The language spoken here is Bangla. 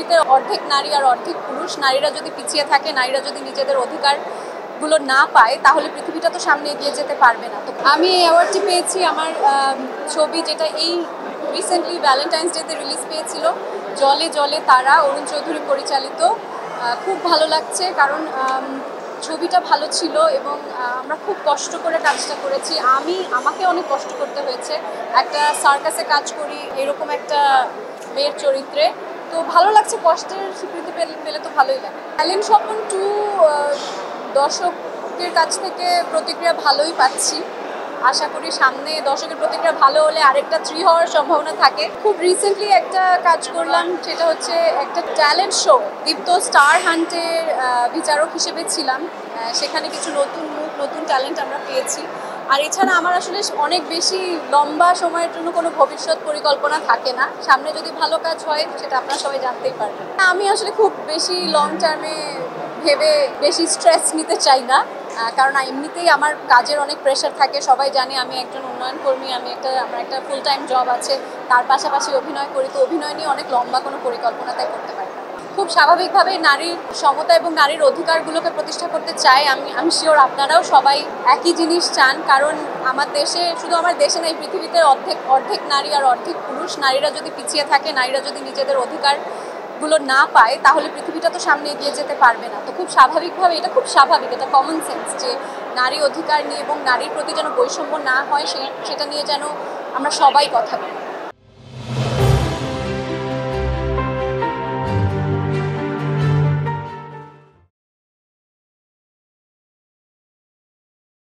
পৃথিবীতে অর্ধেক নারী আর অর্ধেক পুরুষ, নারীরা যদি পিছিয়ে থাকে, নারীরা যদি নিজেদের অধিকারগুলো না পায়, তাহলে পৃথিবীটা তো সামনে এগিয়ে যেতে পারবে না। তো আমি এই অ্যাওয়ার্ডটি পেয়েছি আমার ছবি, যেটা এই রিসেন্টলি ভ্যালেন্টাইন্স ডেতে রিলিজ পেয়েছিল, জলে জলে তারা, অরুণ চৌধুরী পরিচালিত। খুব ভালো লাগছে, কারণ ছবিটা ভালো ছিল এবং আমরা খুব কষ্ট করে কাজটা করেছি। আমাকে অনেক কষ্ট করতে হয়েছে, একটা সার্কাসে কাজ করি এরকম একটা মেয়ের চরিত্রে। তো ভালো লাগছে, কষ্টের স্বীকৃতি পেলে তো ভালোই লাগে। ট্যালেন্ট স্বপন 2 দর্শকের কাছ থেকে প্রতিক্রিয়া ভালোই পাচ্ছি। আশা করি সামনে দর্শকের প্রতিক্রিয়া ভালো হলে আরেকটা 3 হওয়ার সম্ভাবনা থাকে। খুব রিসেন্টলি একটা কাজ করলাম, সেটা হচ্ছে একটা ট্যালেন্ট শো, দীপ্ত স্টার হান্টের বিচারক হিসেবে ছিলাম। সেখানে কিছু নতুন মুখ, নতুন ট্যালেন্ট আমরা পেয়েছি। আর এছাড়া আমার আসলে অনেক বেশি লম্বা সময়ের জন্য কোনো ভবিষ্যৎ পরিকল্পনা থাকে না। সামনে যদি ভালো কাজ হয় সেটা আপনারা সবাই জানতেই পারবেন। আমি আসলে খুব বেশি লং টার্মে ভেবে বেশি স্ট্রেস নিতে চাই না, কারণ এমনিতেই আমার কাজের অনেক প্রেশার থাকে। সবাই জানে আমি একজন উন্নয়ন কর্মী, আমার একটা ফুল টাইম জব আছে, তার পাশাপাশি অভিনয় করি। তো অভিনয় নিয়ে অনেক লম্বা কোনো পরিকল্পনা তাই করতে পারি না। খুব স্বাভাবিকভাবে নারীর সমতা এবং নারীর অধিকারগুলোকে প্রতিষ্ঠা করতে চাই। আমি শিওর আপনারাও সবাই একই জিনিস চান, কারণ আমার দেশে, শুধু আমার দেশে না, এই পৃথিবীতে অর্ধেক নারী আর অর্ধেক পুরুষ। নারীরা যদি পিছিয়ে থাকে, নারীরা যদি নিজেদের অধিকারগুলো না পায়, তাহলে পৃথিবীটা তো সামনে এগিয়ে যেতে পারবে না। তো খুব স্বাভাবিকভাবে, এটা খুব স্বাভাবিক, এটা কমন সেন্স, যে নারী অধিকার নিয়ে এবং নারীর প্রতি যেন বৈষম্য না হয়, সেটা নিয়ে যেন আমরা সবাই কথা বলি।